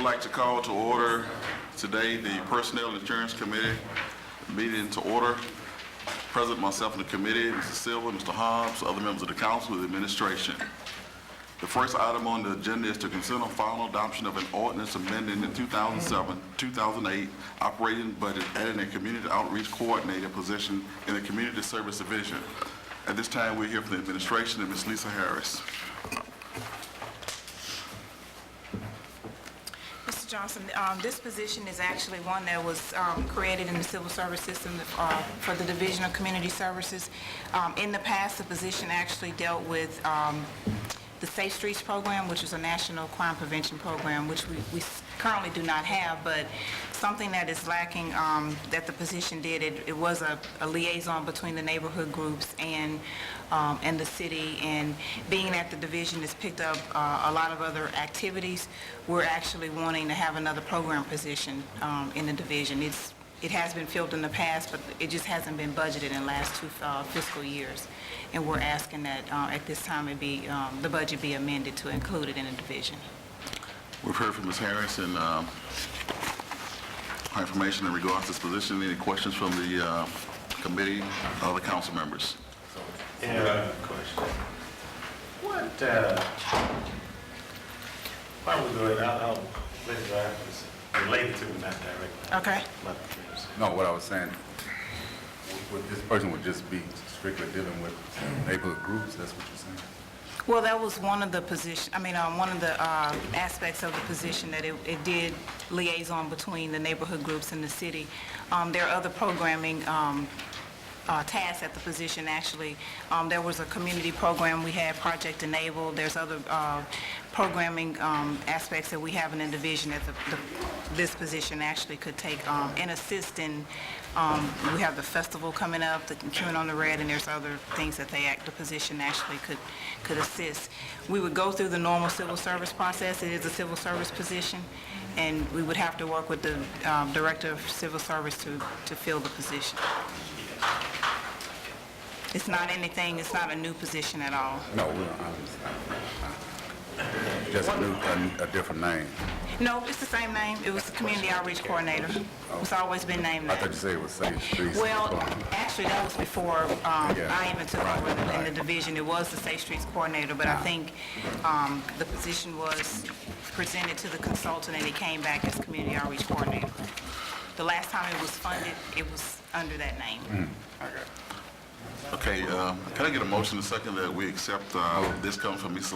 would like to call to order today the Personnel and Insurance Committee meeting to order. Present myself and the committee, Mr. Silva, Mr. Hobbs, other members of the council, the administration. The first item on the agenda is to consider final adoption of an ordinance amending the 2007-2008 operating budget, adding a community outreach coordinator position in the community service division. At this time, we're here from the administration and Ms. Lisa Harris. Mr. Johnson, this position is actually one that was created in the civil service system for the Division of Community Services. In the past, the position actually dealt with the Safe Streets program, which is a national crime prevention program, which we currently do not have, but something that is lacking that the position did, it was a liaison between the neighborhood groups and the city, and being that the division has picked up a lot of other activities, we're actually wanting to have another program position in the division. It has been filled in the past, but it just hasn't been budgeted in the last 2 fiscal years. And we're asking that at this time the budget be amended to include it in the division. We've heard from Ms. Harris and information in regards to this position. Any questions from the committee, other council members? Yeah, question. What, why don't we go ahead, I'll let it go after, related to, not directly. Okay. No, what I was saying, this person would just be strictly dealing with neighborhood groups, that's what you're saying? Well, that was one of the one of the aspects of the position, that it did liaison between the neighborhood groups and the city. There are other programming tasks at the position, actually. There was a community program we had, Project Enable. There's other programming aspects that we have in the division that this position actually could take and assist in. We have the festival coming up, the Chewing on the Red, and there's other things that the position actually could assist. We would go through the normal civil service process. It is a civil service position, and we would have to work with the Director of Civil Service to fill the position. It's not anything, it's not a new position at all. No, just a different name. No, it's the same name. It was the Community Outreach Coordinator. It's always been named I that. thought you said it was Safe Streets. Well, actually, that was before I even took over in the division. It was the Safe Streets Coordinator, but I think the position was presented to the consultant and it came back as Community Outreach Coordinator. The last time it was funded, it was under that name. Okay, can I get a motion in a second that we accept this comes from Ms.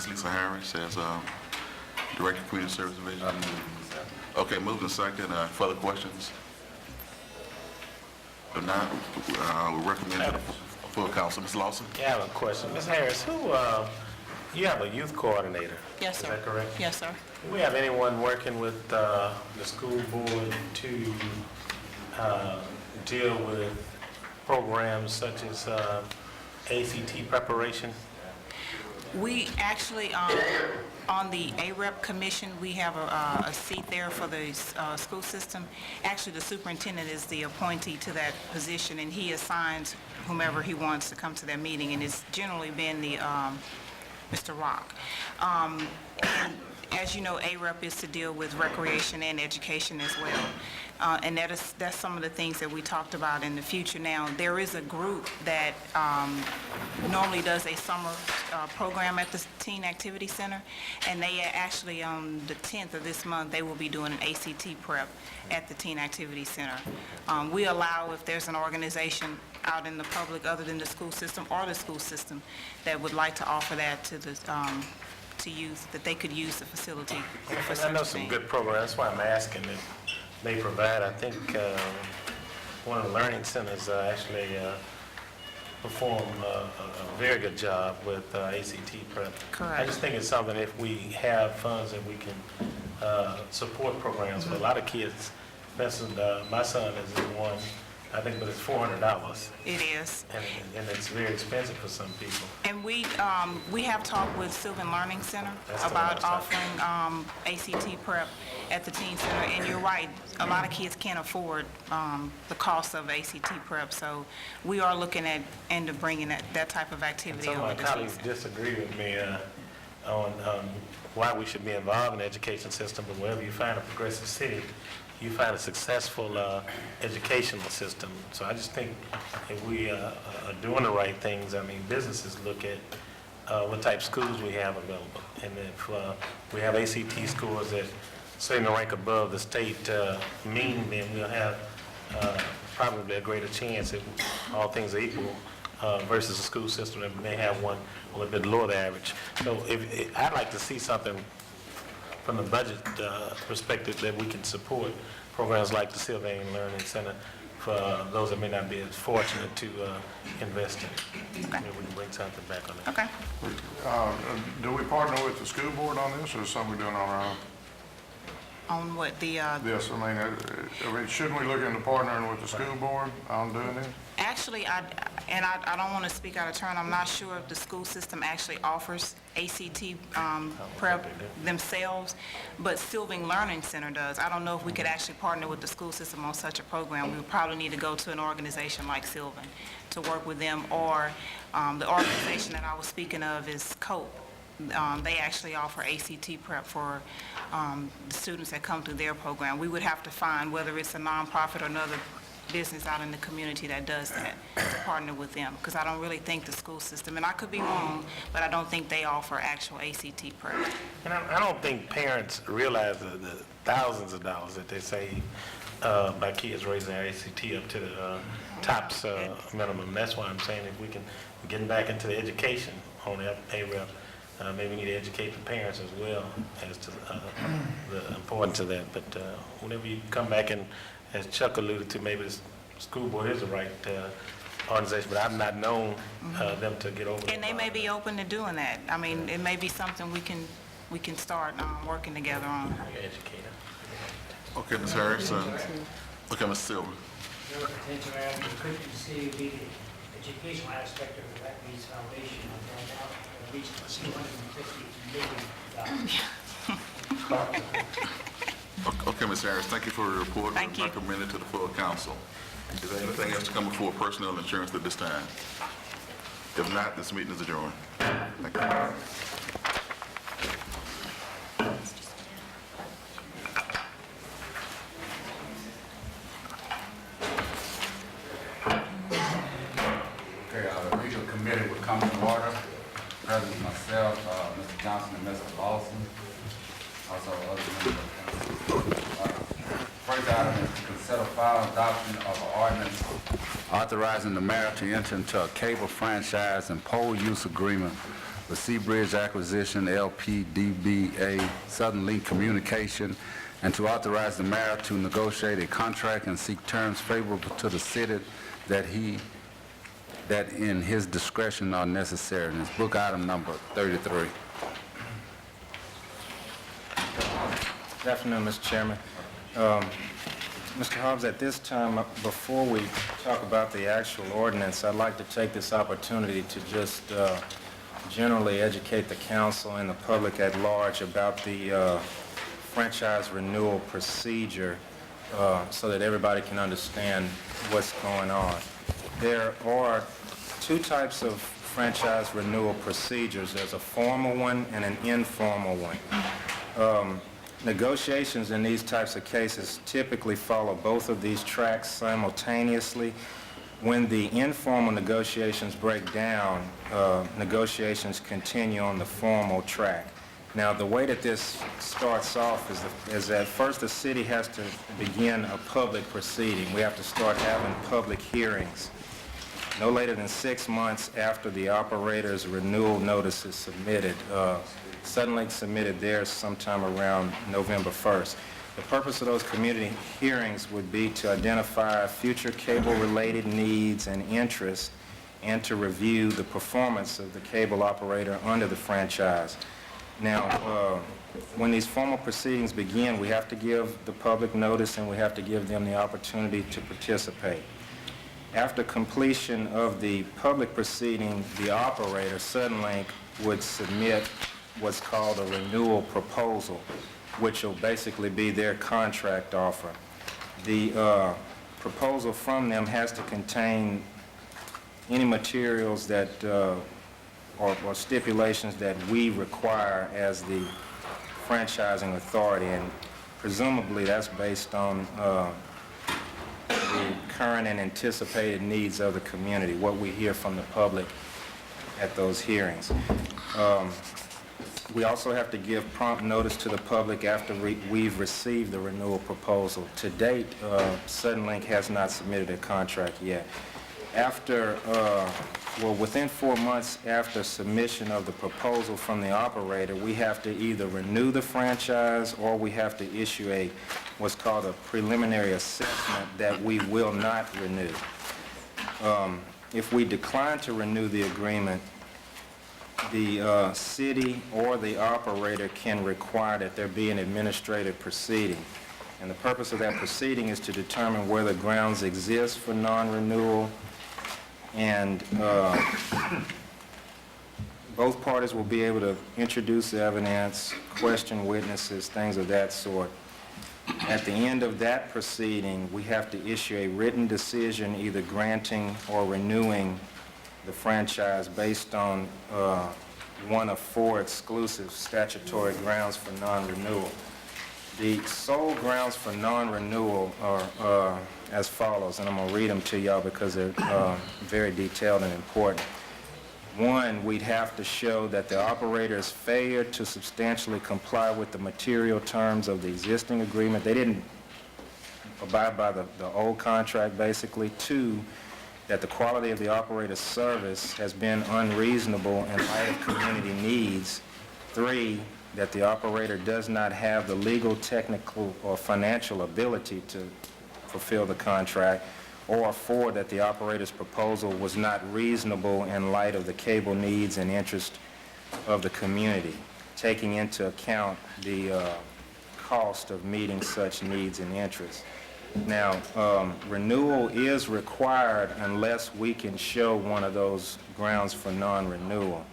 Lisa Harris as Director of Community Service Division? Okay, moved in second. Further questions? If not, we recommend to the full council. Ms. Lawson? Yeah, I have a question. Ms. Harris, you have a youth coordinator? Yes, sir. Is that correct? Yes, sir. Do we have anyone working with the school board to deal with programs such as ACT preparation? We actually, on the AREP commission, we have a seat there for the school system. Actually, the superintendent is the appointee to that position, and he assigns whomever he wants to come to that meeting, and it's generally been the Mr. Rock. And as you know, AREP is to deal with recreation and education as well. And that's some of the things that we talked about in the future. Now, there is a group that normally does a summer program at the Teen Activity Center, and they actually on the 10th of this month, they will be doing an ACT prep at the Teen Activity Center. We allow, if there's an organization out in the public other than the school system or the school system that would like to offer that to the to use, that they could use the facility for such I know a some thing. good programs. That's why I'm asking that they provide. I think one of the learning centers actually perform a very good job with ACT prep. Correct. I just think it's something, if we have funds that we can support programs for a lot of kids. For instance, my son is in one, I think, but it's $400. It is. And it's very expensive for some people. And we have talked with Sylvan Learning Center That's the one I about was talking offering ACT prep at the teen center. And you're right, a lot of kids can't afford the cost of ACT prep. So we are looking at into bringing that type of activity Some of over my to the teen colleagues center. disagree with me. on why we should be involved in the education system, but wherever you find a progressive city, you find a successful educational system. So I just think if we are doing the right things, I mean, businesses look at what type of schools we have available. And if we have ACT scores that certainly rank above the state mean, then we'll have probably a greater chance, if all things are equal, versus a school system that may have one a little bit below the average. So I'd like to see something from the budget perspective that we can support programs like the Sylvanian Learning Center for those that may not be as fortunate to invest in it. Okay. Maybe we can bring something back on that. Okay. Do we partner with the school board on this, or is something we're doing on our own? On what the, Yes, I mean, shouldn't we look into partnering with the school board on doing this? actually, I don't want to speak out of turn. I'm not sure if the school system actually offers ACT prep themselves, but Sylvan Learning Center does. I don't know if we could actually partner with the school system on such a program. We would probably need to go to an organization like Sylvan to work with them, or the organization that I was speaking of is COPE. They actually offer ACT prep for the students that come through their program. We would have to find whether it's a nonprofit or another business out in the community that does that, to partner with them, because I don't really think the school system, and I could be wrong, but I don't think they offer actual ACT prep. And I don't think parents realize the thousands of dollars that they save by kids raising their ACT up to the TOPS minimum. That's why I'm saying if we can get back into the education on the AREP, maybe we need to educate the parents as well as to the importance of that. But whenever you come back, and as Chuck alluded to, maybe the school board is the right organization, but I've not known them to get over. And they may be open to doing that. I mean, it may be something we can start working together on. Educator. Okay, Ms. Harris. Okay, Ms. Silver. Your potential area could you see the educational aspect of the Blackbeard's Foundation on that out reach $250 million. Okay, Ms. Harris, thank you for the report. Thank you. Recommended to the full council. Is there anything else to come before personnel insurance at this time? If not, this meeting is adjourned. Thank you. Okay, the legal committee will come to order. President myself, Mr. Johnson, and Mr. Lawson, also other members of the council. First item is to consider final adoption of an ordinance authorizing the mayor to enter into a cable franchise and pole use agreement with Seabridge Acquisition, LP, DBA, Southern Link Communication, and to authorize the mayor to negotiate a contract and seek terms favorable to the city that in his discretion are necessary. And it's book item number 33. Good afternoon, Mr. Chairman. Mr. Hobbs, at this time, before we talk about the actual ordinance, I'd like to take this opportunity to just generally educate the council and the public at large about the franchise renewal procedure so that everybody can understand what's going on. There are two types of franchise renewal procedures. There's a formal one and an informal one. Negotiations in these types of cases typically follow both of these tracks simultaneously. When the informal negotiations break down, negotiations continue on the formal track. Now, the way that this starts off is that first the city has to begin a public proceeding. We have to start having public hearings no later than 6 months after the operator's renewal notice is submitted. Suddenlink submitted theirs sometime around November 1st. The purpose of those community hearings would be to identify future cable-related needs and interests and to review the performance of the cable operator under the franchise. Now, when these formal proceedings begin, we have to give the public notice and we have to give them the opportunity to participate. After completion of the public proceeding, the operator, Suddenlink, would submit what's called a renewal proposal, which will basically be their contract offer. The proposal from them has to contain any materials that or stipulations that we require as the franchising authority, and presumably that's based on the current and anticipated needs of the community, what we hear from the public at those hearings. We also have to give prompt notice to the public after we've received the renewal proposal. To date, Suddenlink has not submitted a contract yet. Within 4 months after submission of the proposal from the operator, we have to either renew the franchise or we have to issue what's called a preliminary assessment that we will not renew. If we decline to renew the agreement, the city or the operator can require that there be an administrative proceeding. And the purpose of that proceeding is to determine whether grounds exist for non-renewal, and both parties will be able to introduce evidence, question witnesses, things of that sort. At the end of that proceeding, we have to issue a written decision either granting or renewing the franchise based on one of 4 exclusive statutory grounds for non-renewal. The sole grounds for non-renewal are as follows, and I'm going to read them to y'all because they're very detailed and important. 1, we'd have to show that the operator's failure to substantially comply with the material terms of the existing agreement. They didn't abide by the old contract, basically. 2, that the quality of the operator's service has been unreasonable in light of community needs. 3, that the operator does not have the legal, technical, or financial ability to fulfill the contract. Or 4, that the operator's proposal was not reasonable in light of the cable needs and interest of the community, taking into account the cost of meeting such needs and interests. Now, renewal is required unless we can show one of those grounds for non-renewal.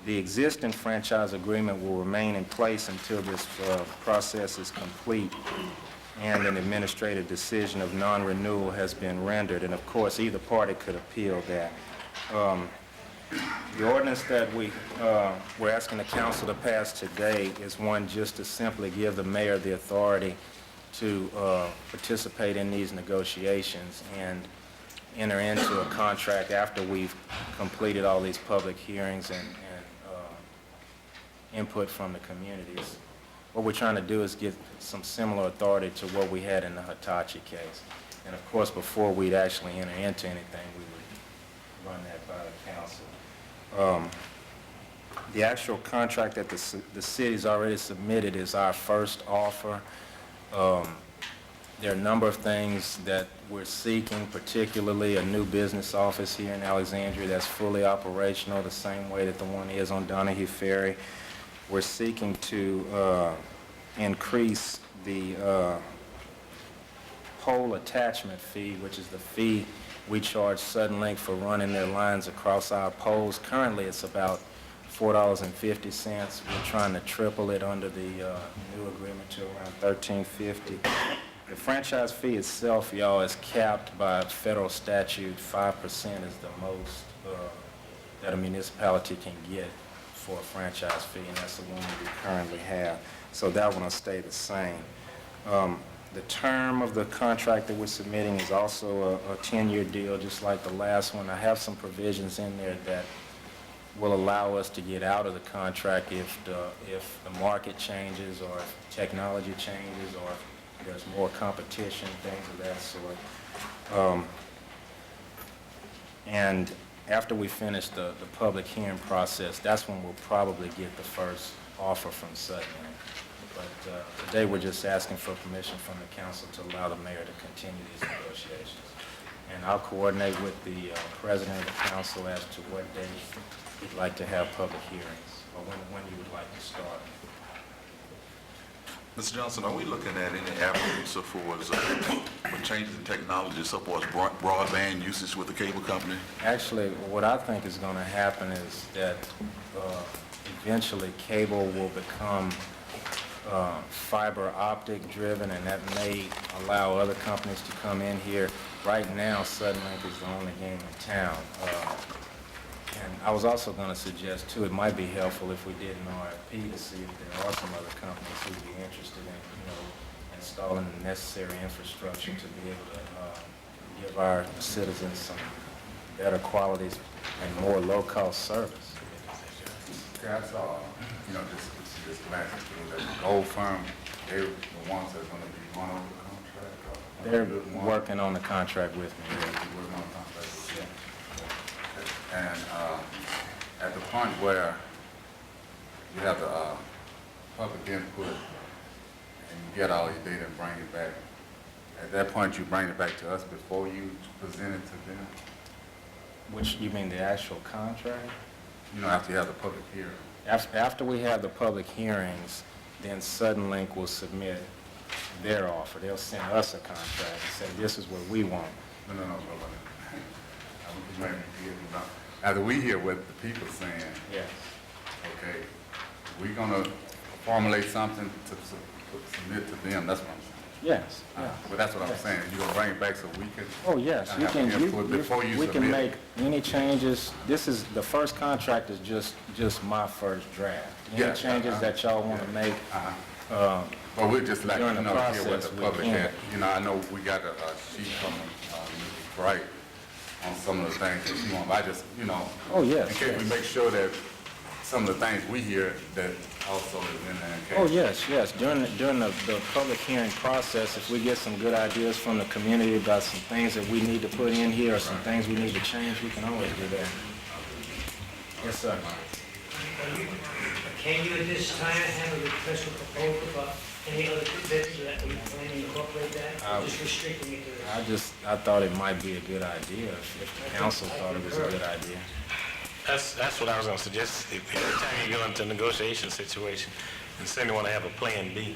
The existing franchise agreement will remain in place until this process is complete and an administrative decision of non-renewal has been rendered. And of course, either party could appeal that. The ordinance that we're asking the council to pass today is one just to simply give the mayor the authority to participate in these negotiations and enter into a contract after we've completed all these public hearings and input from the communities. What we're trying to do is get some similar authority to what we had in the Hitachi case. And of course, before we'd actually enter into anything, we would run that by the council. The actual contract that the city's already submitted is our first offer. There are a number of things that we're seeking, particularly a new business office here in Alexandria that's fully operational the same way that the one is on Donahue Ferry. We're seeking to increase the pole attachment fee, which is the fee we charge Suddenlink for running their lines across our poles. Currently, it's about $4.50. We're trying to triple it under the new agreement to around $13.50. The franchise fee itself, y'all, is capped by federal statute. 5% is the most that a municipality can get for a franchise fee, and that's the one we currently have. So that one will stay the same. The term of the contract that we're submitting is also a 10-year deal, just like the last one. I have some provisions in there that will allow us to get out of the contract if the market changes or if technology changes or if there's more competition, things of that sort. And after we finish the public hearing process, that's when we'll probably get the first offer from Suddenlink. But today we're just asking for permission from the council to allow the mayor to continue these negotiations. And I'll coordinate with the president of the council as to what day you'd like to have public hearings, or when you would like to start. Mr. Johnson, are we looking at any avenues so far as with changes in technology, so far as broadband usage with the cable company? Actually, what I think is going to happen is that eventually cable will become fiber optic driven, and that may allow other companies to come in here. Right now, Suddenlink is the only game in town. And I was also going to suggest, too, it might be helpful if we did an RFP to see if there are some other companies who'd be interested in, installing the necessary infrastructure to be able to give our citizens some better qualities and more low-cost service. Okay, I saw, this last thing, that the gold firm, they were the ones that are gonna be going over the contract? Or They're the one- working on the contract with me. Yeah, they're working on the contract with you. And, at the point where you have the, public input and you get all your data and bring it back, at that point you bring it back to us before you present it to them? Which, you mean the actual contract? After you have the public hearing? After we have the public hearings, then Suddenlink will submit their offer. They'll send us a contract and say, this is what we want. No. After we hear what the people saying, Yes. okay, we're gonna formulate something to submit to them, that's what I'm saying. Yes. But that's what I'm saying, you're gonna bring it back so we can. Oh, yes, you have can, input before you we can submit. make any changes. This is, the first contract is just my first draft. Any Yeah, changes that y'all want to make, But we'd just like, During the hear what process, the we public can. had. I know we got a sheet from Mrs. Bright on some of the things that she wants, I just, Oh, yes, in case we yes. make sure that some of the things we hear that also is in there. in case- Oh, yes. During the public hearing process, if we get some good ideas from the community about some things that we need to put in here or some things we need to change, we can always do that. Yes, sir. Can you at this time have a request for proposal about any other business that we plan to incorporate that? Or just restricting it to this? I thought it might be a good idea if the council thought it was a good idea. That's what I was gonna suggest. Every time you go into a negotiation situation, and certainly want to have a plan B,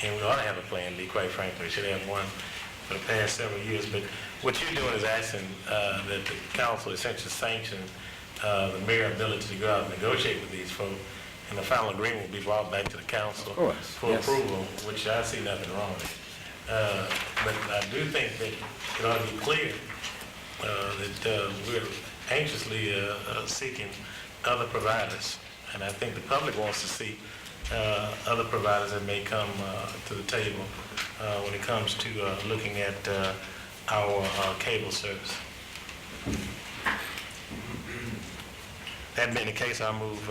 and we ought to have a plan B, quite frankly. We should have one for the past several years. But what you're doing is asking that the council essentially sanction the mayor's ability to go out and negotiate with these folks, and the final agreement will be brought back to the council Of course, for yes. approval, which I see nothing wrong with. But I do think that it ought to be clear that we're anxiously seeking other providers. And I think the public wants to see other providers that may come to the table when it comes to looking at our cable service. That being the case, I move,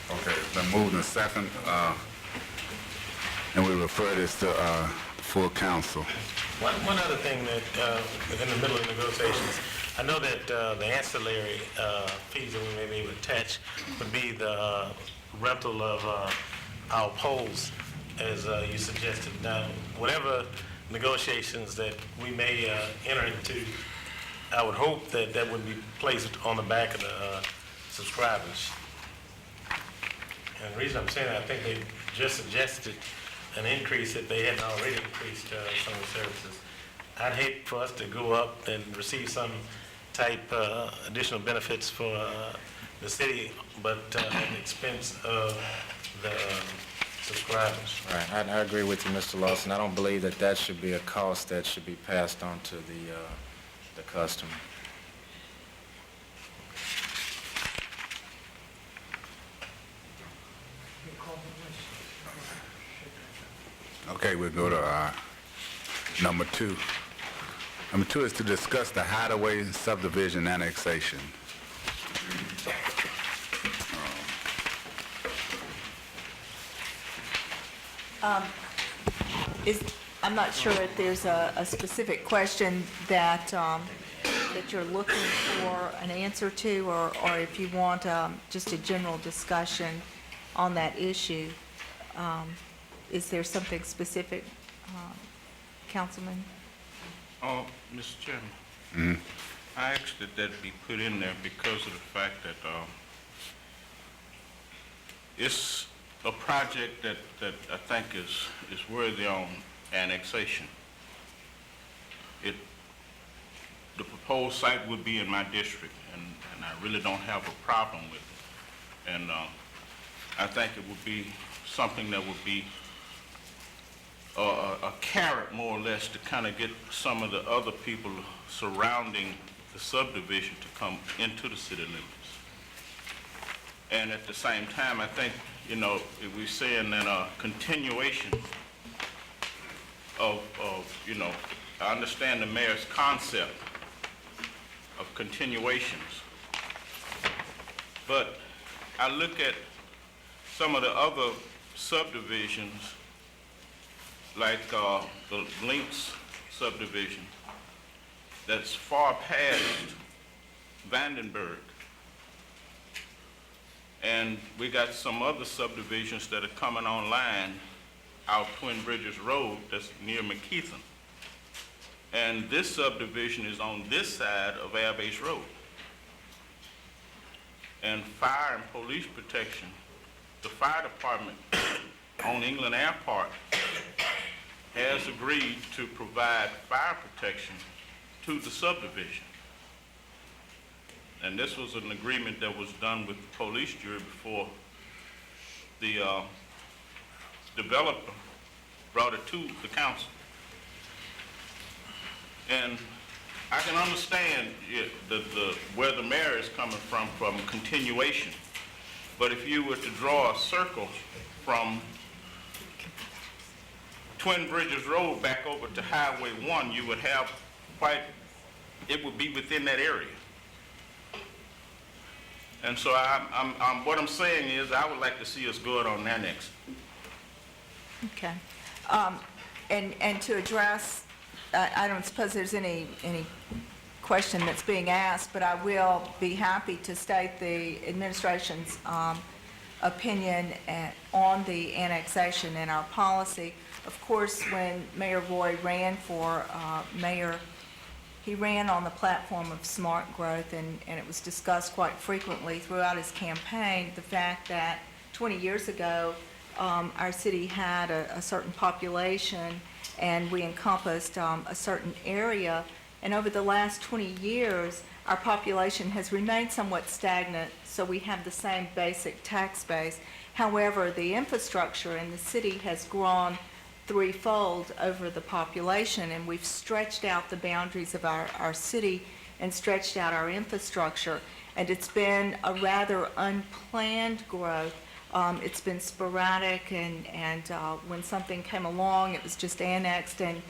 Okay, it's been moved and second, and we refer this to full council. One other thing that, in the middle of negotiations, I know that the ancillary fees that we may be able to attach would be the rental of our poles, as you suggested. Now, whatever negotiations that we may enter into, I would hope that that would be placed on the back of the subscribers. And the reason I'm saying that, I think they just suggested an increase if they hadn't already increased some of the services. I'd hate for us to go up and receive some type additional benefits for the city, but at the expense of the subscribers. Right, I agree with you, Mr. Lawson. I don't believe that that should be a cost that should be passed on to the customer. Okay, we'll go to number 2. Number 2 is to discuss the Hideaway subdivision annexation. I'm not sure if there's a specific question that you're looking for an answer to, or if you want just a general discussion on that issue. Is there something specific, Councilman? Mr. Chairman, I asked that that be put in there because of the fact that it's a project that I think is worthy on annexation. The proposed site would be in my district, and I really don't have a problem with it. And I think it would be something that would be a carrot, more or less, to kind of get some of the other people surrounding the subdivision to come into the city limits. And at the same time, I think, if we're saying that a continuation of, I understand the mayor's concept of continuations, but I look at some of the other subdivisions, like the Links subdivision, that's far past Vandenberg. And we got some other subdivisions that are coming online out Twin Bridges Road that's near McKeithen. And this subdivision is on this side of Air Base Road. And fire and police protection, the fire department on England Airport has agreed to provide fire protection to the subdivision. And this was an agreement that was done with the police jury before the developer brought it to the council. And I can understand where the mayor is coming from continuation. But if you were to draw a circle from Twin Bridges Road back over to Highway 1, you would have it would be within that area. And so what I'm saying is I would like to see us go on that next. Okay. And to address, I don't suppose there's any question that's being asked, but I will be happy to state the administration's opinion on the annexation and our policy. Of course, when Mayor Roy ran for mayor, he ran on the platform of smart growth, and it was discussed quite frequently throughout his campaign, the fact that 20 years ago, our city had a certain population, and we encompassed a certain area, and over the last 20 years, our population has remained somewhat stagnant, so we have the same basic tax base. However, the infrastructure in the city has grown threefold over the population, and we've stretched out the boundaries of our city and stretched out our infrastructure, and it's been a rather unplanned growth. It's been sporadic, and when something came along, it was just annexed, and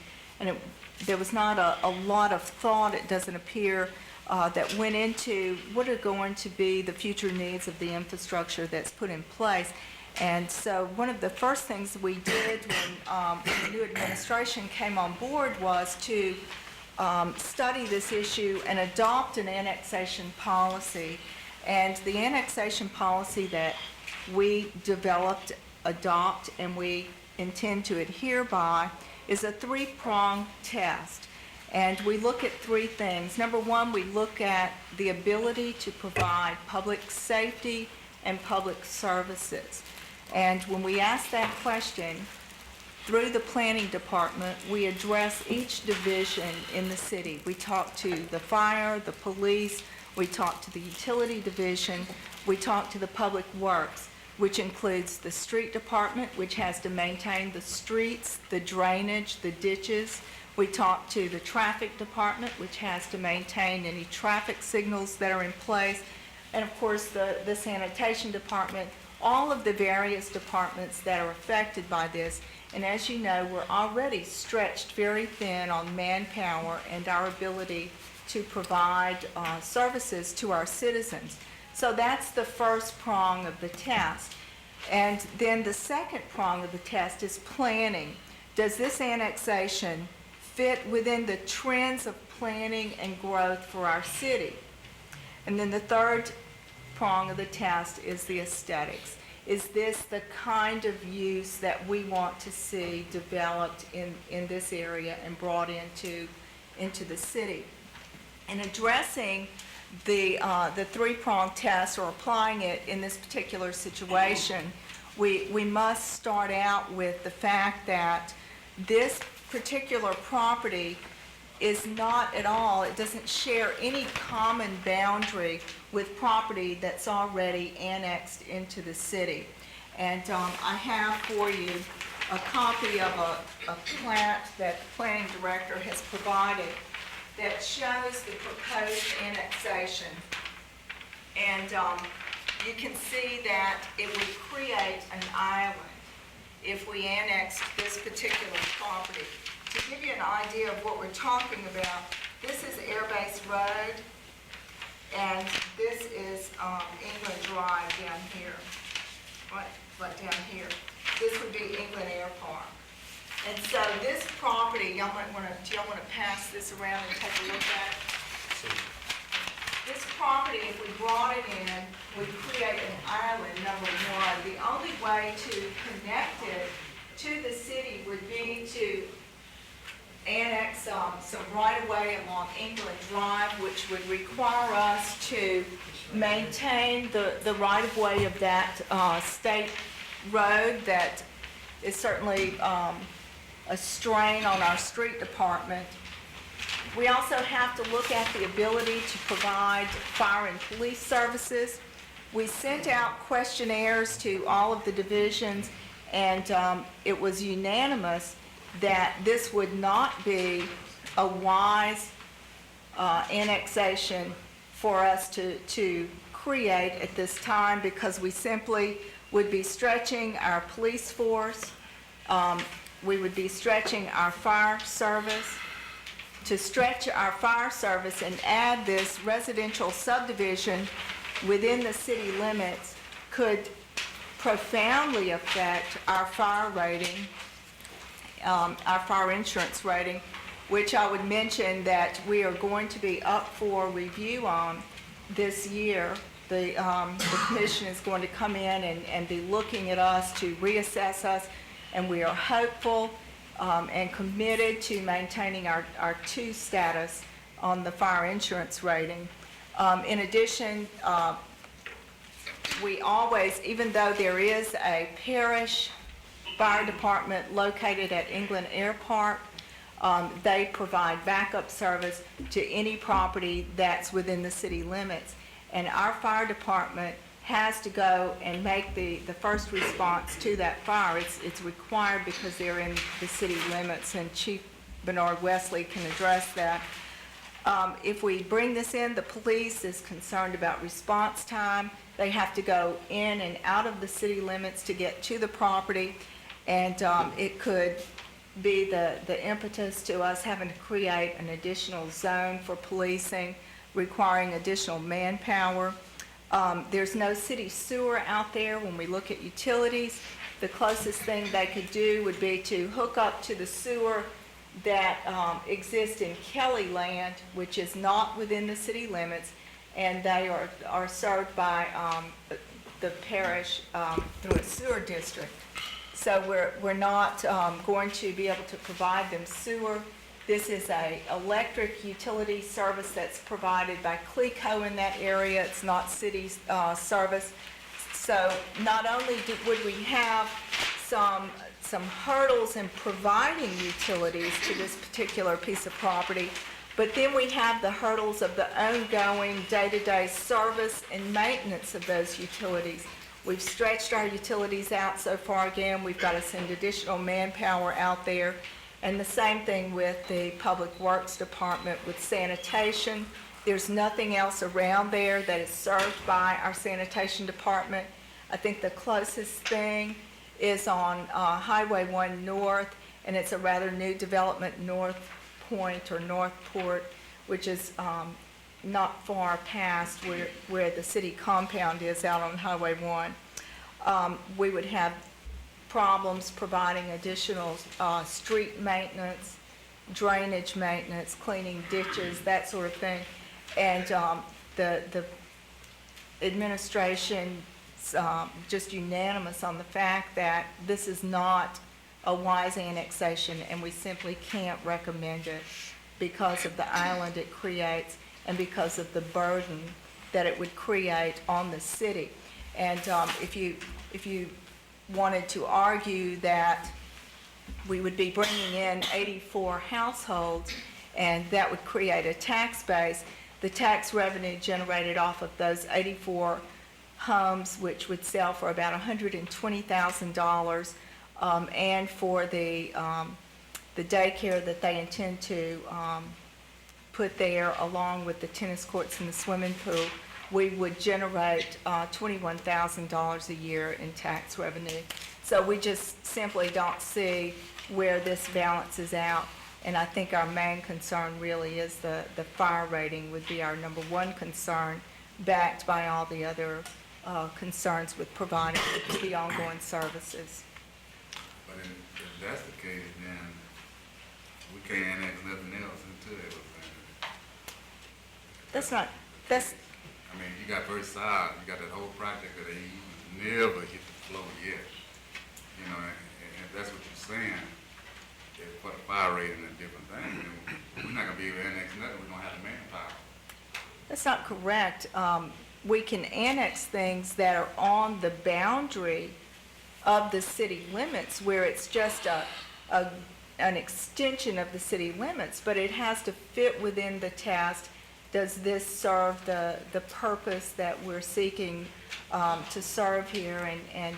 there was not a lot of thought, it doesn't appear, that went into what are going to be the future needs of the infrastructure that's put in place. And so one of the first things we did when the new administration came on board was to study this issue and adopt an annexation policy. And the annexation policy that we developed, adopt, and we intend to adhere by is a three-pronged test. And we look at three things. Number one, we look at the ability to provide public safety and public services. And when we ask that question, through the planning department, we address each division in the city. We talk to the fire, the police, we talk to the utility division, we talk to the public works, which includes the street department, which has to maintain the streets, the drainage, the ditches. We talk to the traffic department, which has to maintain any traffic signals that are in place. And of course, the sanitation department, all of the various departments that are affected by this. And as you know, we're already stretched very thin on manpower and our ability to provide services to our citizens. So that's the first prong of the test. And then the second prong of the test is planning. Does this annexation fit within the trends of planning and growth for our city? And then the third prong of the test is the aesthetics. Is this the kind of use that we want to see developed in this area and brought into the city? In addressing the three-prong test or applying it in this particular situation, we must start out with the fact that this particular property is not at all, it doesn't share any common boundary with property that's already annexed into the city. And I have for you a copy of a plat that the planning director has provided. that shows the proposed annexation. And you can see that it would create an island if we annexed this particular property. To give you an idea of what we're talking about, this is Air Base Road, and this is England Drive down here, right down here. This would be England Air Park. And so this property, do y'all want to pass this around and take a look at it? This property, if we brought it in, would create an island, number one. The only way to connect it to the city would be to annex some right-of-way along England Drive, which would require us to maintain the right-of-way of that state road that is certainly a strain on our street department. We also have to look at the ability to provide fire and police services. We sent out questionnaires to all of the divisions, and it was unanimous that this would not be a wise annexation for us to create at this time, because we simply would be stretching our police force, we would be stretching our fire service. To stretch our fire service and add this residential subdivision within the city limits could profoundly affect our fire rating, our fire insurance rating, which I would mention that we are going to be up for review on this year. The commission is going to come in and be looking at us to reassess us, and we are hopeful and committed to maintaining our 2 status on the fire insurance rating. In addition, we always, even though there is a parish fire department located at England Air Park, they provide backup service to any property that's within the city limits. And our fire department has to go and make the first response to that fire. It's required because they're in the city limits, and Chief Bernard Wesley can address that. If we bring this in, the police is concerned about response time. They have to go in and out of the city limits to get to the property, and it could be the impetus to us having to create an additional zone for policing, requiring additional manpower. There's no city sewer out there. When we look at utilities, the closest thing they could do would be to hook up to the sewer that exists in Kelly Land, which is not within the city limits, and they are served by the parish through a sewer district. So we're not going to be able to provide them sewer. This is a electric utility service that's provided by CLECO in that area. It's not city service. So not only would we have some hurdles in providing utilities to this particular piece of property, but then we have the hurdles of the ongoing day-to-day service and maintenance of those utilities. We've stretched our utilities out so far. Again, we've got to send additional manpower out there. And the same thing with the Public Works Department with sanitation. There's nothing else around there that is served by our sanitation department. I think the closest thing is on Highway 1 North, and it's a rather new development, North Point or Northport, which is not far past where the city compound is out on Highway 1. We would have problems providing additional street maintenance, drainage maintenance, cleaning ditches, that sort of thing. And the administration just unanimous on the fact that this is not a wise annexation, and we simply can't recommend it because of the island it creates and because of the burden that it would create on the city. And if you wanted to argue that we would be bringing in 84 households and that would create a tax base, the tax revenue generated off of those 84 homes, which would sell for about $120,000, and for the daycare that they intend to put there, along with the tennis courts and the swimming pool, we would generate $21,000 a year in tax revenue. So we just simply don't see where this balances out. And I think our main concern really is the fire rating would be our number one concern, backed by all the other concerns with providing the ongoing services. But if that's the case, then we can't annex nothing else into it. That's not, that's, I mean, you got Versailles, you got that whole project that they never hit the floor yet. You know, and if that's what you're saying, if for the fire rating and different things, then we're not gonna be able to annex nothing, we don't have the manpower. that's not correct. We can annex things that are on the boundary of the city limits, where it's just an extension of the city limits, but it has to fit within the test. Does this serve the purpose that we're seeking to serve here, and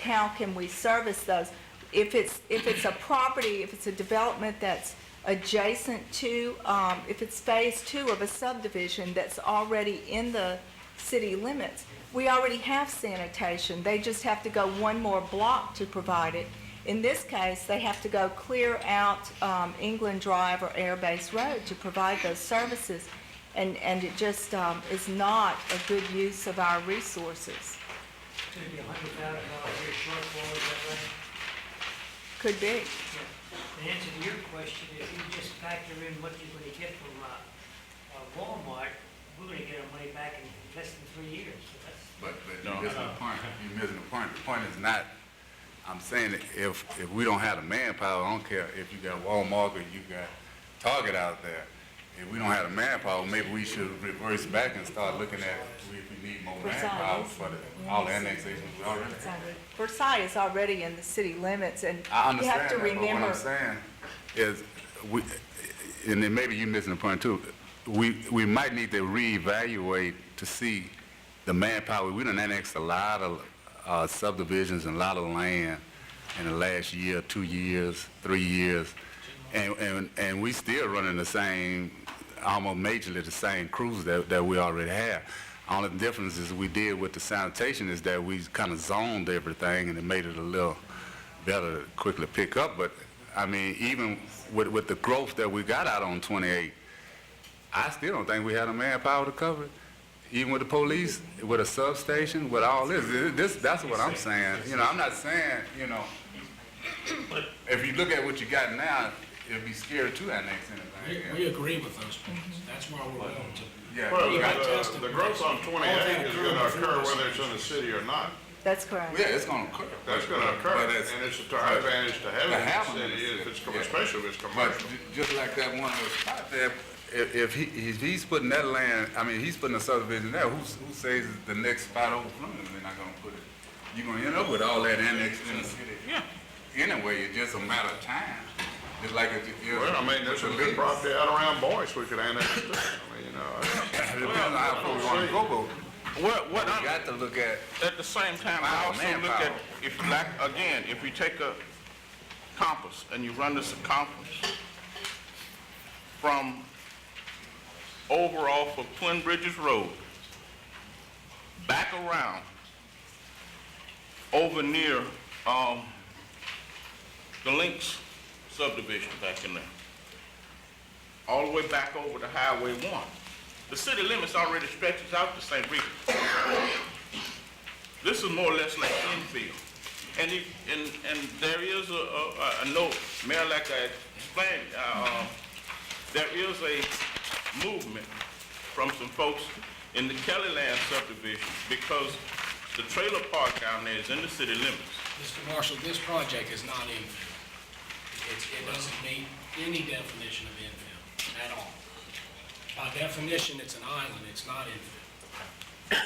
how can we service those? If it's a property, if it's a development that's adjacent to, if it's phase 2 of a subdivision that's already in the city limits, we already have sanitation. They just have to go one more block to provide it. In this case, they have to go clear out England Drive or Air Base Road to provide those services. And it just is not a good use of our resources. It's gonna be $100,000 a year shortfall, is that right? Could be. Yeah. The answer to your question, if you just factor in what you're gonna get from Walmart, we're gonna get our money back in less than 3 years, so that's. But you're missing the point, you're missing the point. The point is not, I'm saying that if we don't have the manpower, I don't care if you got Walmart or you got Target out there. If we don't have the manpower, maybe we should reverse back and start looking at if we need more manpower for all the annexations we already have. Versailles is already in the city limits, and I you have understand to that, but what remember. I'm saying is, and then maybe you're missing the point too, we might need to reevaluate to see the manpower. We done annexed a lot of subdivisions and a lot of land in the last year, 2 years, 3 years, and we still running the same, almost majorly the same crews that we already have. Only difference is we did with the sanitation is that we kind of zoned everything and it made it a little better to quickly pick up. But I mean, even with the growth that we got out on 28, I still don't think we had the manpower to cover it. Even with the police, with a substation, with all this, that's what I'm saying. You know, I'm not saying, you know, if you look at what you got now, it'd be scary to annex anything. We agree with those points. That's why we're willing to. Yeah, Well, We got tested. the growth on 28 is gonna occur whether it's in the city or not. That's correct. yeah, it's gonna occur. That's gonna occur, But and it's to our advantage to have it in the city, if it's, Yeah. especially if it's But commercial. just like that one little spot there, if he's putting that land, I mean, he's putting a subdivision there, who says the next spot overflowing, they're not gonna put it? You're gonna end up with all that annexed in the city. Yeah. Anyway, it's just a matter of time. Just like if you. Well, I mean, there's some good property out around Boyce we could annex too. I mean, you know, It depends on how far we wanna go, What but I'm, we got to look at, at the same time, I also look at, if you like, again, if you take a compass and you run this circumference from over off of Twin Bridges Road, back around, over near, the Links subdivision back in there, all the way back over to Highway 1. The city limits already stretches out to St. Rita. This is more or less like infield. And there is a note, Mayor, like I explained, there is a movement from some folks in the Kelly Land subdivision because the trailer park down there is in the city limits. Mr. Marshall, this project is not infill. It doesn't meet any definition of infill at all. By definition, it's an island, it's not infill.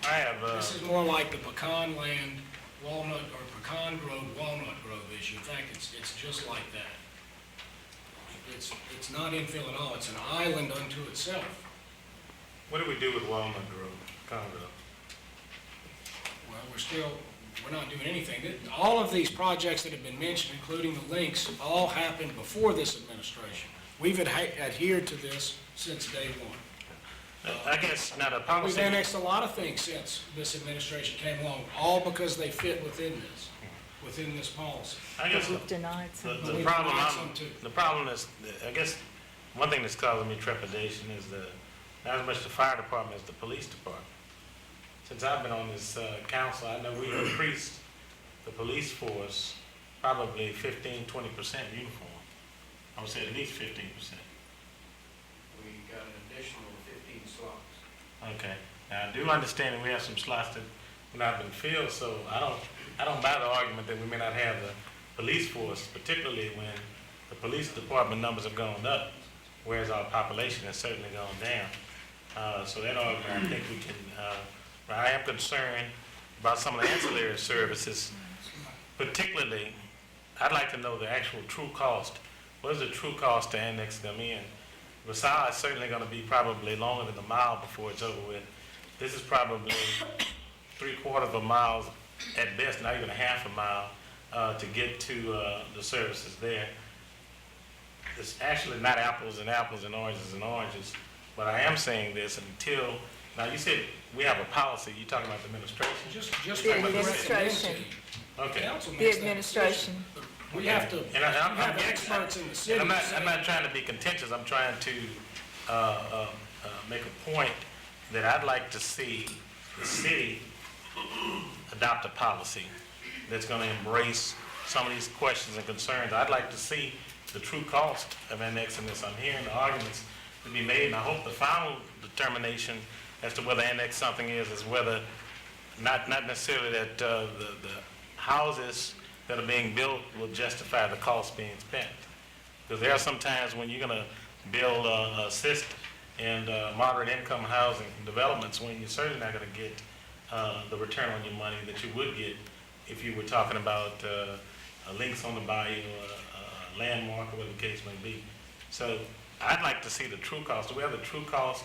I have, This is more like the Pecan Land, Walnut, or Pecan Grove, Walnut Grove issue. In fact, it's just like that. It's not infill at all, it's an island unto itself. what do we do with Walnut Grove, Conroe? Well, we're not doing anything. All of these projects that have been mentioned, including the links, all happened before this administration. We've adhered to this since day one. I guess, now the We've policy, annexed a lot of things since this administration came along, all because they fit within this policy. I guess We've denied some. the problem is, I guess, one thing that's causing me trepidation is not as much the fire department as the police department. Since I've been on this council, I know we've increased the police force probably 15, 20% uniform. I would say at least 15%. We got an additional 15 slots. Okay. Now, I do understand that we have some slots that have not been filled, so I don't buy the argument that we may not have the police force, particularly when the police department numbers have gone up, whereas our population has certainly gone down. So that argument, I think we can, but I am concerned about some of the ancillary services, particularly, I'd like to know the actual true cost. What is the true cost to annex them in? LaSalle is certainly going to be probably longer than a mile before it's over with. This is probably 3/4 of a mile at best, not even a half a mile, to get to the services there. It's actually not apples and apples and oranges, but I am saying this until, now you said we have a policy, you're talking about the administration? Just The like we recommend to administration. you. Okay. Council The makes that administration. decision. We have to, And I'm we have getting- experts in the city. And I'm saying- not trying to be contentious, I'm trying to make a point that I'd like to see the city adopt a policy that's gonna embrace some of these questions and concerns. I'd like to see the true cost of annexing this. I'm hearing the arguments to be made, and I hope the final determination as to whether annex something is whether, not necessarily that the houses that are being built will justify the cost being spent. Because there are some times when you're gonna build, assist in moderate income housing developments when you're certainly not gonna get the return on your money that you would get if you were talking about links on the bayou, a landmark, or whatever the case may be. So I'd like to see the true cost. Do we have the true cost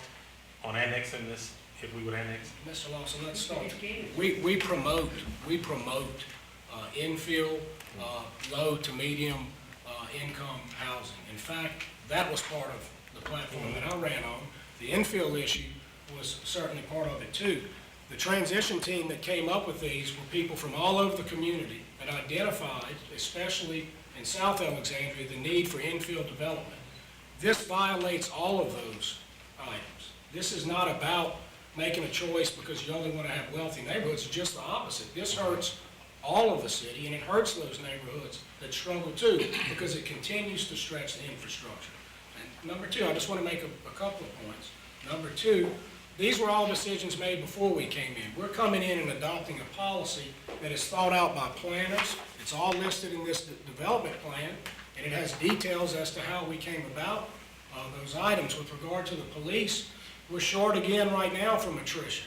on annexing this, if we would annex? Mr. Lawson, let's start. We promote infill, low to medium income housing. In fact, that was part of the platform that I ran on. The infill issue was certainly part of it too. The transition team that came up with these were people from all over the community that identified, especially in South Alexandria, the need for infill development. This violates all of those items. This is not about making a choice because you only want to have wealthy neighborhoods. It's just the opposite. This hurts all of the city, and it hurts those neighborhoods that struggle too, because it continues to stretch the infrastructure. And number two, I just want to make a couple of points. Number two, these were all decisions made before we came in. We're coming in and adopting a policy that is thought out by planners. It's all listed in this development plan, and it has details as to how we came about those items. With regard to the police, we're short again right now from attrition.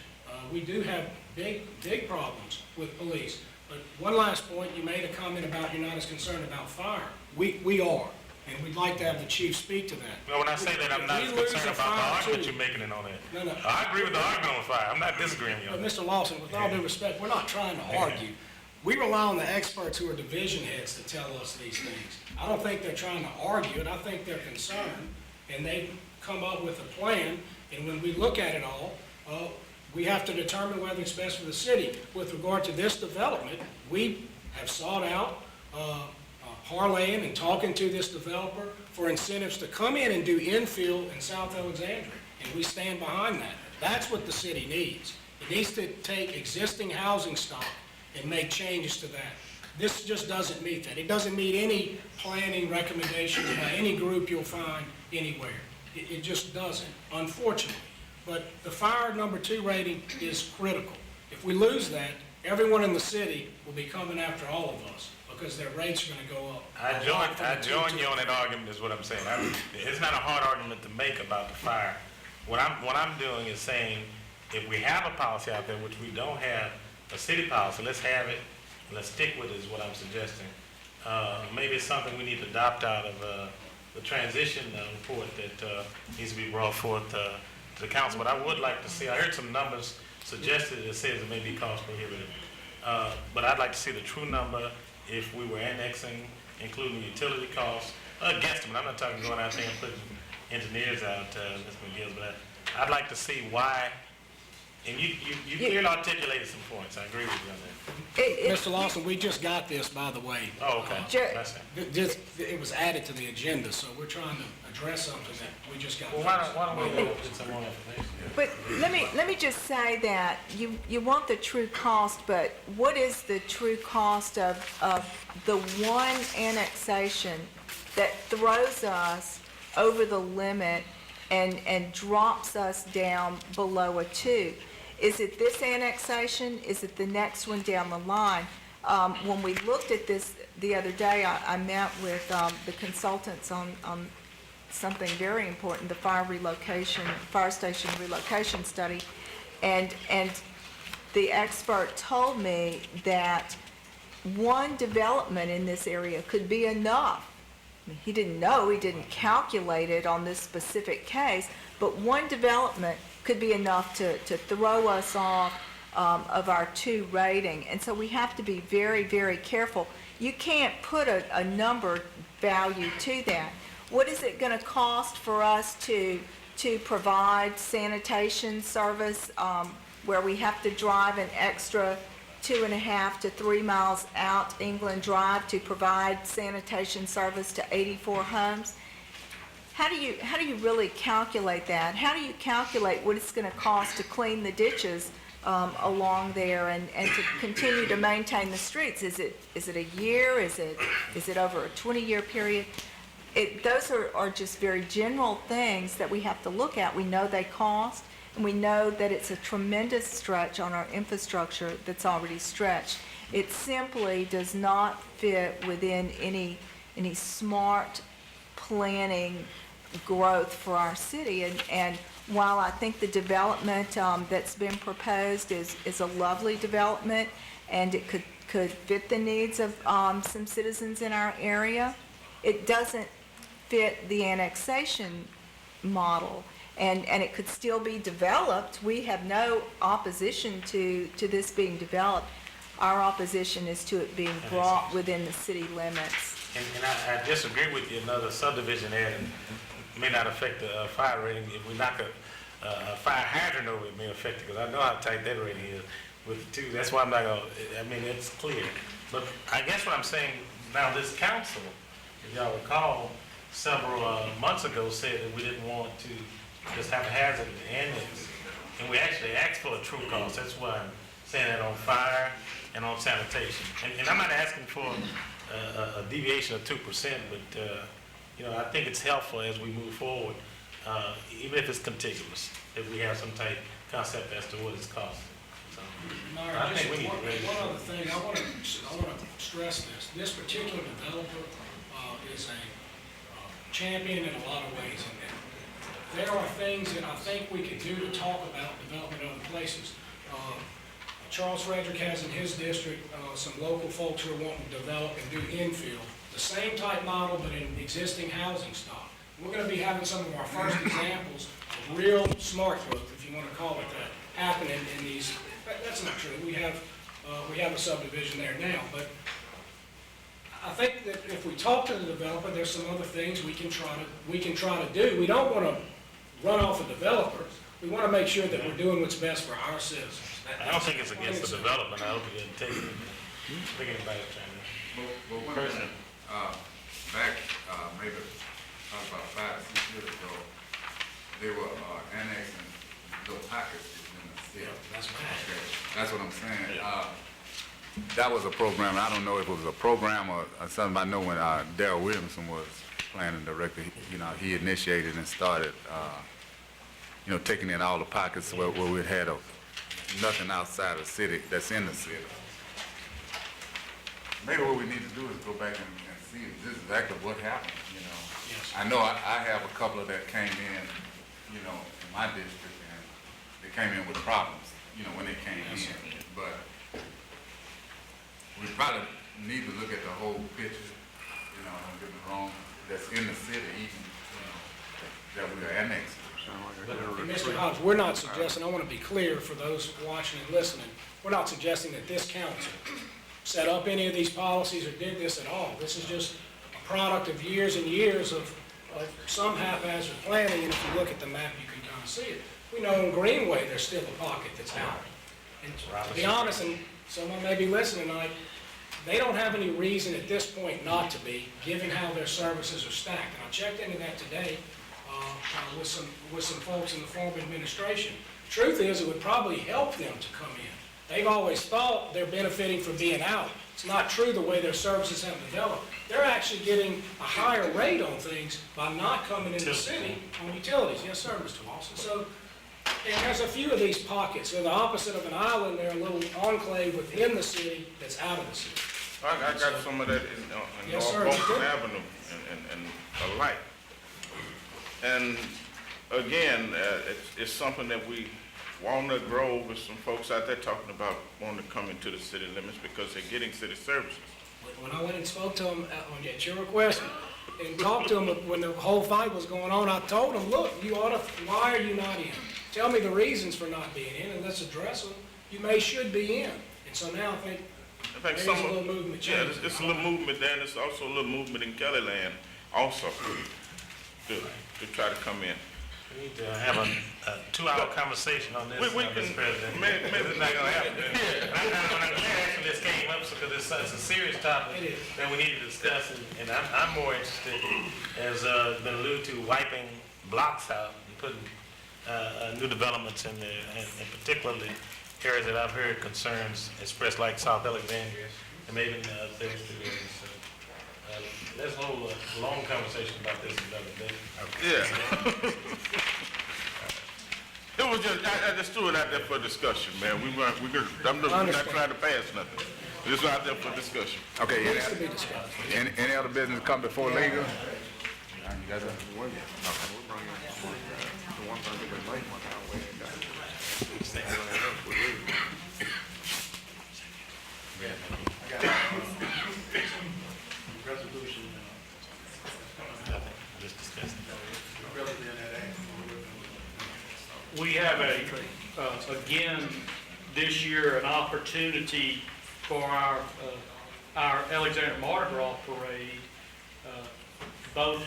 We do have big problems with police. But one last point, you made a comment about you're not as concerned about fire. We are, and we'd like to have the chief speak to that. Well, when I say that, I'm not If as we lose concerned a about the fire argument too- you're making it on that. No. I agree with the argument on fire. I'm not disagreeing with you But on that. Mr. Lawson, with all due respect, we're not trying to argue. We rely on the experts who are division heads to tell us these things. I don't think they're trying to argue it. I think they're concerned, and they come up with a plan, and when we look at it all, we have to determine whether it's best for the city. With regard to this development, we have sought out parlaying and talking to this developer for incentives to come in and do infill in South Alexandria, and we stand behind that. That's what the city needs. It needs to take existing housing stock and make changes to that. This just doesn't meet that. It doesn't meet any planning recommendations by any group you'll find anywhere. It just doesn't, unfortunately. But the fire number 2 rating is critical. If we lose that, everyone in the city will be coming after all of us because their rates are going to go up. I join you on that argument is what I'm saying. It's not a hard argument to make about the fire. What I'm doing is saying, if we have a policy out there, which we don't have a city policy, let's have it, and let's stick with it is what I'm suggesting. Maybe it's something we need to adopt out of the transition report that needs to be brought forth to the council. But I would like to see, I heard some numbers suggested that says it may be cost prohibitive. But I'd like to see the true number if we were annexing, including utility costs, guesstimate, I'm not talking going out there and putting engineers out, Ms. McGill, but I'd like to see why, and you clearly articulated some points, I agree with you on that. Mr. Lawson, we just got this, by the way. Oh, okay. That's it. It was added to the agenda, so we're trying to address something that we just got. Well, why don't we get some more information? But let me just say that you want the true cost, but what is the true cost of the one annexation that throws us over the limit and drops us down below a 2? Is it this annexation? Is it the next one down the line? When we looked at this the other day, I met with the consultants on something very important, the fire station relocation study, and the expert told me that one development in this area could be enough. I mean, he didn't know, he didn't calculate it on this specific case, but one development could be enough to throw us off of our 2 rating. And so we have to be very, very careful. You can't put a number value to that. What is it going to cost for us to provide sanitation service where we have to drive an extra 2.5 to 3 miles out England Drive to provide sanitation service to 84 homes? How do you really calculate that? How do you calculate what it's going to cost to clean the ditches along there and to continue to maintain the streets? Is it a year? Is it over a 20-year period? Those are just very general things that we have to look at. We know they cost, and we know that it's a tremendous stretch on our infrastructure that's already stretched. It simply does not fit within any smart planning growth for our city. And while I think the development that's been proposed is a lovely development, and it could fit the needs of some citizens in our area, it doesn't fit the annexation model. And it could still be developed. We have no opposition to this being developed. Our opposition is to it being brought within the city limits. And I disagree with you, another subdivision there may not affect the fire rating. If we knock a fire hydrant over, it may affect it, because I know how tight that rating is with the 2. That's why I'm not going to, I mean, it's clear. But I guess what I'm saying, now this council, if y'all recall, several months ago said that we didn't want to just have a hazard annex. And we actually asked for a true cost. That's why I'm saying that on fire and on sanitation. And I'm not asking for a deviation of 2%, but you know, I think it's helpful as we move forward, even if it's contiguous, if we have some type concept as to what it's costing. So, Myra, I think we need to raise one other thing, I want to stress this. This particular developer is a champion in a lot of ways. And there are things that I think we could do to talk about development in other places. Charles Frederick has in his district some local folks who are wanting to develop and do infill. The same type model, but in existing housing stock. We're going to be having some of our first examples of real smart growth, if you want to call it that, happening in these. That's not true. We have a subdivision there now, but I think that if we talk to the developer, there's some other things we can try to do. We don't want to run off the developers. We want to make sure that we're doing what's best for our citizens. I don't think it's against the development. I hope you didn't take it. Think anybody trying to. Well, one thing, back, maybe about 5 or 6 years ago, they were annexing little pockets in the city. That's what Okay, that's what I'm saying. That was a program, I don't know if it was a program or something. I know when Darrell Williamson was planning director, he initiated and started, taking in all the pockets where we had nothing outside of the city that's in the city. Maybe what we need to do is go back and see exactly what happened, Yes. I know I have a couple of that came in, in my district, and they came in with problems, when they came in. But we probably need to look at the whole picture, don't get me wrong, that's in the city even, that we are annexing. Mr. Hobbs, we're not suggesting, I want to be clear for those watching and listening, we're not suggesting that this council set up any of these policies or did this at all. This is just a product of years and years of some haphazard planning, and if you look at the map, you can kind of see it. We know in Greenway, there's still a pocket that's out. And to be honest, and someone may be listening tonight, they don't have any reason at this point not to be, given how their services are stacked. And I checked into that today with some folks in the former administration. Truth is, it would probably help them to come in. They've always thought they're benefiting from being out. It's not true the way their services have developed. They're actually getting a higher rate on things by not coming into the city on utilities. Yes, sir, Mr. Lawson. So, and there's a few of these pockets. They're the opposite of an island. They're a little enclave within the city that's out of the city. I got some of that in Yes, North sir, Bolton you did. Avenue and alike. And again, it's something that Walnut Grove, is some folks out there talking about wanting to come into the city limits because they're getting city services. When I went and spoke to them at your request and talked to them when the whole fight was going on, I told them, look, why are you not in? Tell me the reasons for not being in and let's address them. You should be in. And so now I think there's a little movement Yeah, change. it's a little movement there, and it's also a little movement in Kellyland also to try to come in. We need to have a 2-hour conversation on this, We Mr. can- President. maybe- It's not gonna happen. I'm glad actually this came up because it's a serious topic It is. that we need to discuss, and I'm more interested, as been alluded to, wiping blocks out and putting new developments in there, and particularly areas that I've heard concerns expressed like South Alexandria, and maybe in Thursday. So, let's hold a long conversation about this another day. Yeah. It was just, I just threw it out there for discussion, man. We're not trying to pass nothing. Just out there for discussion. Okay, Needs to be discussed. any other business come before legal? Resolution. Just discussing. We have again, this year, an opportunity for our Alexandria Mardi Gras Parade. Both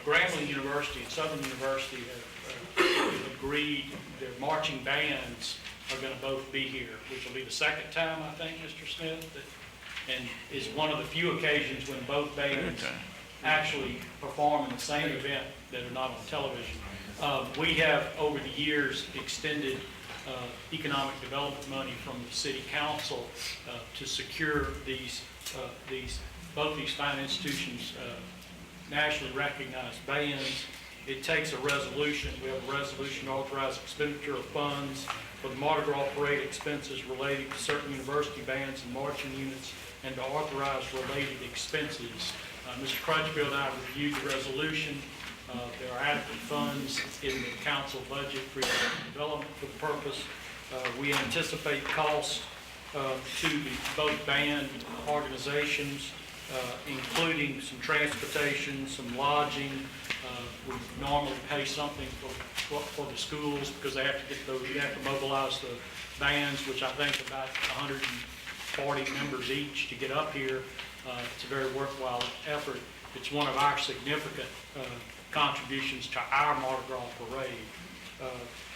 Grambling University and Southern University have agreed their marching bands are going to both be here, which will be the second time, I think, Mr. Smith, and is one of the few occasions when both bands actually perform in the same event that are not on television. We have, over the years, extended economic development money from the city council to secure both these fine institutions nationally recognized bands. It takes a resolution. We have a resolution to authorize expenditure of funds for the Mardi Gras parade expenses related to certain university bands and marching units, and to authorize related expenses. Mr. Crutchfield and I reviewed the resolution. There are adequate funds in the council budget for economic development for the purpose. We anticipate costs to both band organizations, including some transportation, some lodging. We normally pay something for the schools because they have to get those, you have to mobilize the bands, which I think about 140 members each to get up here. It's a very worthwhile effort. It's one of our significant contributions to our Mardi Gras parade.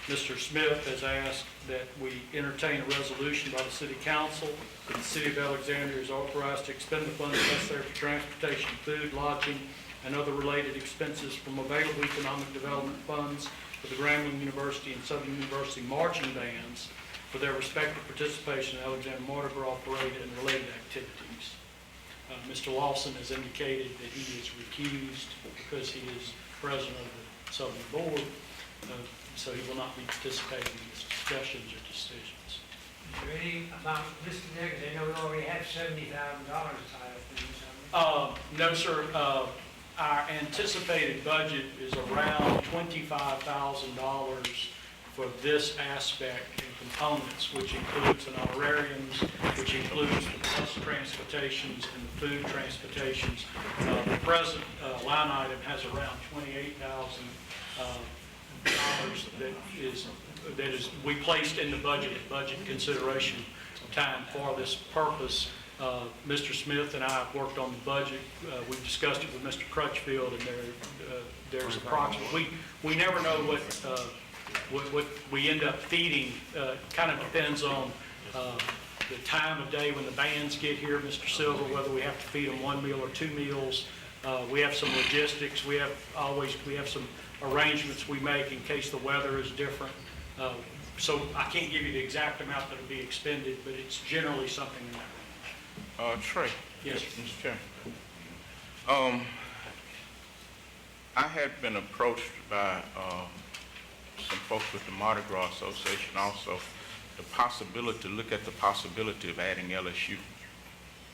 Mr. Smith has asked that we entertain a resolution by the City Council that the City of Alexandria is authorized to expend the funds necessary for transportation, food, lodging, and other related expenses from available economic development funds for the Grambling University and Southern University marching bands for their respective participation in Alexandria Mardi Gras Parade and related activities. Mr. Lawson has indicated that he is recused because he is president of the Southern Board, so he will not be participating in these discussions or decisions. Is there any amount listed there, because I know we already have $70,000 tied up in something? No, sir. Our anticipated budget is around $25,000 for this aspect and components, which includes an honorariums, which includes the bus transportations and the food transportations. The present line item has around $28,000 that is we placed in the budget consideration time for this purpose. Mr. Smith and I have worked on the budget. We've discussed it with Mr. Crutchfield, and there's approximately, we never know what we end up feeding. Kind of depends on the time of day when the bands get here, Mr. Silver, whether we have to feed them 1 meal or 2 meals. We have some logistics. We have some arrangements we make in case the weather is different. So I can't give you the exact amount that will be expended, but it's generally something in that range. Trey. Yes. Mr. Chairman. I had been approached by some folks with the Mardi Gras Association also, look at the possibility of adding LSU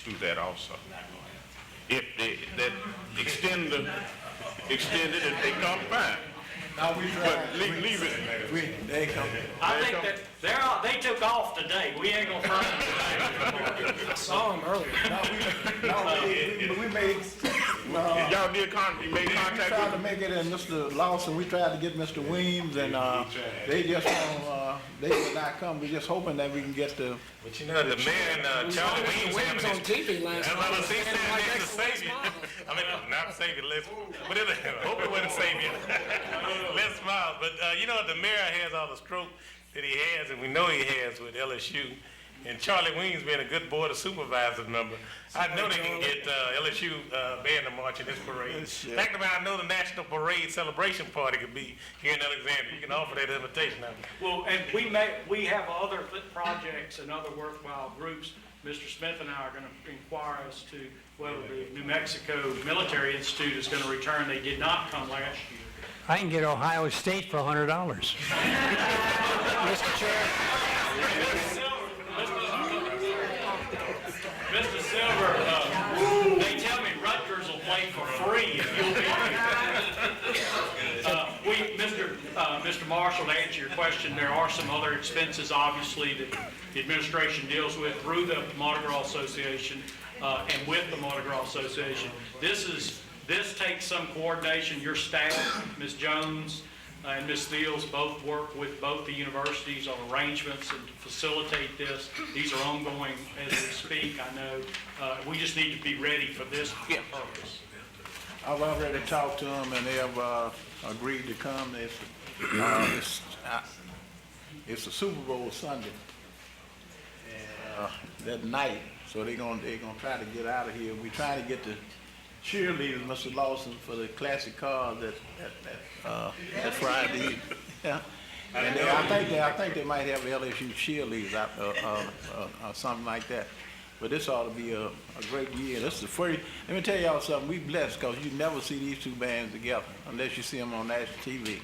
to that also. If they extend it, if they come fine. Now we But leave it. they come. I think that they took off today. We ain't gonna find them today. I saw him earlier. We made, Y'all did you made we contact tried with to them? make it, and Mr. Lawson, we tried to get Mr. Weems, and, they just don't, they would not come. We're just hoping that we can get the, But you know, the man, Charlie Weems, Williams on TV last night. That's what he said, like the savior. I mean, not savior, but I hope it wasn't savior. Let's smile. But, you know, the mayor has all the stroke that he has, and we know he has with LSU. And Charlie Weems being a good board of supervisors member, I know they can get LSU band to march in this parade. Think about, I know the National Parade Celebration Party could be here in Alexandria. You can offer that invitation now. Well, and we have other projects and other worthwhile groups. Mr. Smith and I are going to inquire as to whether the New Mexico Military Institute is going to return. They did not come last year. I can get Ohio State for $100. Mr. Chair, Mr. Silver, they tell me Rutgers will play for free if you'll be here. Mr. Marshall, to answer your question, there are some other expenses, obviously, that the administration deals with through the Mardi Gras Association and with the Mardi Gras Association. This takes some coordination. Your staff, Ms. Jones and Ms. Fields, both work with both the universities on arrangements and to facilitate this. These are ongoing as we speak, I know. We just need to be ready for this purpose. I've already talked to them, and they have, agreed to come. It's the Super Bowl Sunday, and, that night, so they're gonna try to get out of here. We're trying to get the cheerleaders, Mr. Lawson, for the classic cars that Friday. Yeah. And I think they might have LSU cheerleaders out, or something like that. But this ought to be a great year. This is the first. Let me tell y'all something. We blessed because you never see these two bands together unless you see them on national TV.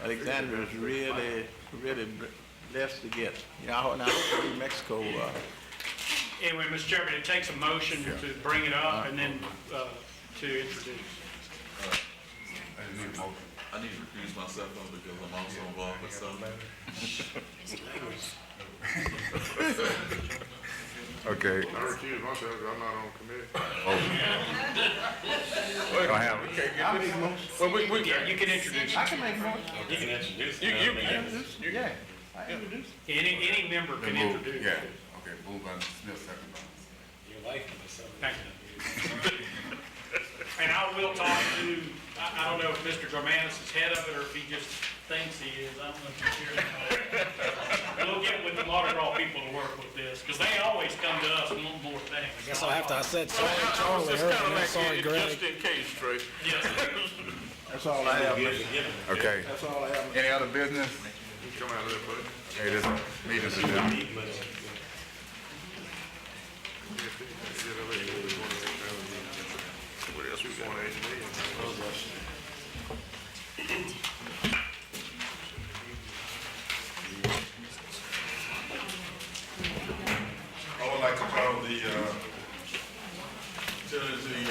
Alexandria is really blessed to get. You know, now New Mexico. Anyway, Mr. Chairman, it takes a motion to bring it up and then to introduce. I need to recuse myself though because I'm also involved with something. Okay. I recuse myself, 'cause I'm not on committee. I make motion. Well, Yeah, you can introduce. I can make motion. You can introduce you Yeah, I introduce. Any member can introduce. Yeah, okay, moved by Mr. Smith, second by your wife can decide. Thank you. And I will talk to, I don't know if Mr. Germanis is head of it or if he just thinks he is. I don't know if he's here. We'll get with the Mardi Gras people to work with this, because they always come to us and want more things. I guess I'll have to, I said sorry, I was Charlie, just earlier, kind of I'm sorry, like, Greg. just in case, Trey. Yes. That's all I have. Okay. That's all I have. Any other business? Come out of there, buddy. Okay, this meeting's adjourned. What else we got? 1.8 million. I would like to call the utility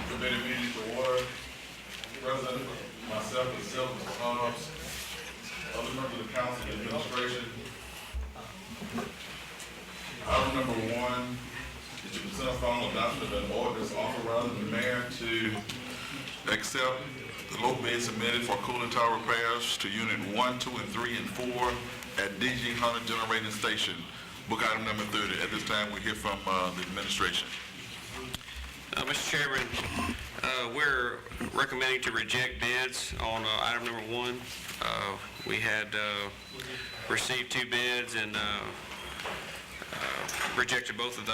committee meeting to order. President, myself, and Mr. Hobbs, other members of the council and administration. Item number 1 is to consider final adoption of an ordinance authorizing the mayor to accept the low bid submitted for cooling tower repairs to unit 1, 2, and 3, and 4 at DG Hunter Generating Station, Book item number 30. At this time, we hear from the administration. Mr. Chairman, we're recommending to reject bids on item number 1. We had received 2 bids and rejected both of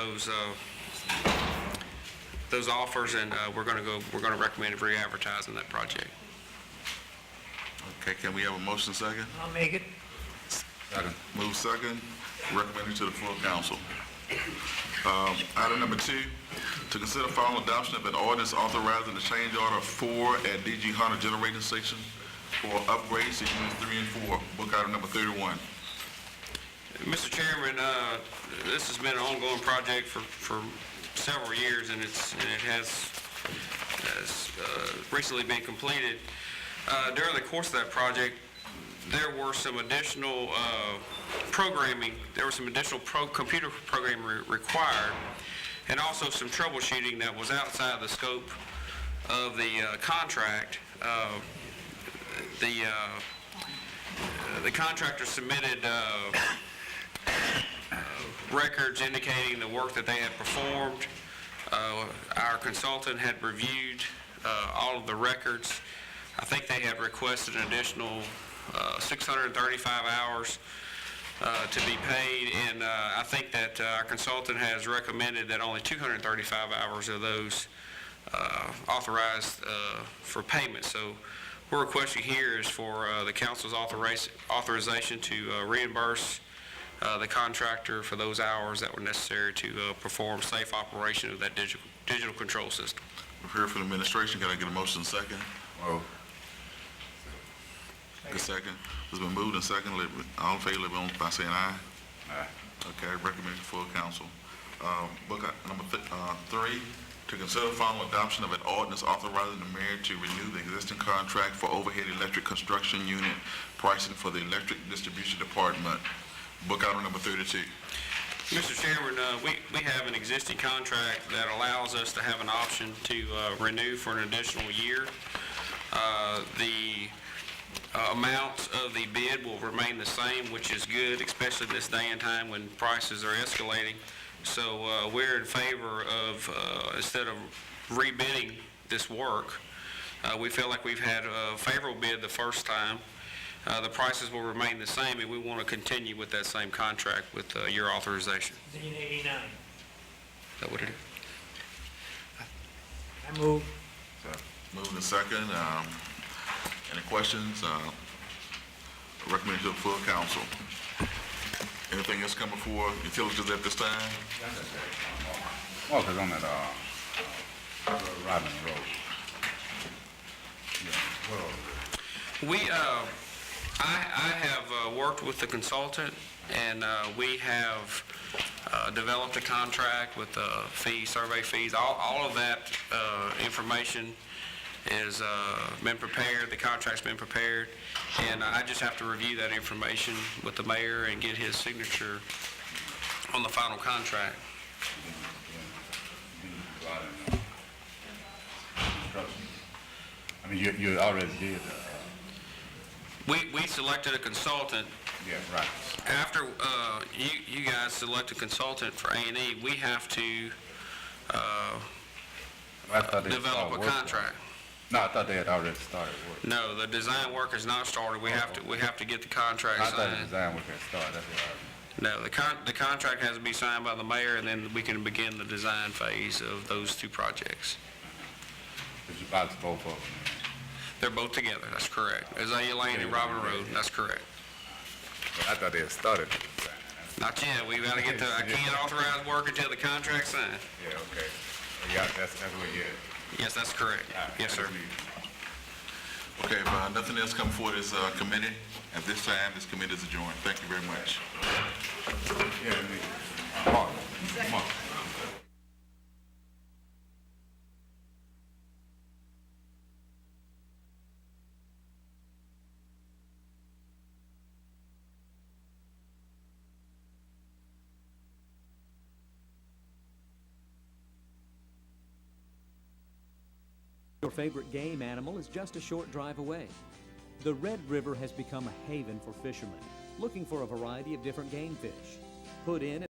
those offers, and we're going to recommend re-advertising that project. Okay, can we have a motion second? I'll make it. Second. Move second, recommended to the full council. Item number 2, to consider final adoption of an ordinance authorizing the change order 4 at DG Hunter Generating Station for upgrades to units 3 and 4. Book item number 31. Mr. Chairman, this has been an ongoing project for several years, and it has recently been completed. During the course of that project, there were some additional programming, computer programming required, and also some troubleshooting that was outside the scope of the contract. The contractor submitted records indicating the work that they had performed. Our consultant had reviewed all of the records. I think they had requested an additional 635 hours to be paid, and I think that our consultant has recommended that only 235 hours of those authorized for payment. So we're requesting here is for the council's authorization to reimburse the contractor for those hours that were necessary to perform safe operation of that digital control system. We've heard from the administration. Can I get a motion second? Move. Good second. It's been moved and second. All in favor, let it be known by saying aye. Aye. Okay, recommended full council. Book item number 3, to consider final adoption of an ordinance authorizing the mayor to renew the existing contract for overhead electric construction unit pricing for the electric distribution department. Book item number 32. Mr. Chairman, we have an existing contract that allows us to have an option to renew for an additional year. The amount of the bid will remain the same, which is good, especially this day and time when prices are escalating. So we're in favor of, instead of rebidding this work, we feel like we've had a favorable bid the first time. The prices will remain the same, and we want to continue with that same contract with your authorization. 1989. Is that what it is? I move. Moved and second. Any questions? Recommended to the full council. Anything else come before utilities at this time? Oh, 'cause on that, Robin Road. Yeah, well, I have worked with the consultant, and we have developed a contract with fees, survey fees. All of that information is been prepared. The contract's been prepared, and I just have to review that information with the mayor and get his signature on the final contract. I mean, you already did, We selected a consultant. yeah, right. After you guys select a consultant for A&E, we have to I thought they develop started a work. contract. No, I thought they had already started work. No, the design work has not started. We have to get the contract I thought the signed. design work had started, that's what I heard. No, the contract has to be signed by the mayor, and then we can begin the design phase of those two projects. It's about both of them. They're both together, that's correct. Azalea Lane and Robin Road, that's correct. But I thought they had started. Not yet, we've got to get I can't authorize work until the contract's signed. Yeah, okay. Yeah, that's what you had. Yes, that's correct. Yes, sir. Okay, if nothing else come before this committee, at this time, this committee is adjourned. Thank you very much. Yeah, Mark, Mark. Your favorite game animal is just a short drive away. The Red River has become a haven for fishermen, looking for a variety of different game fish. Put in and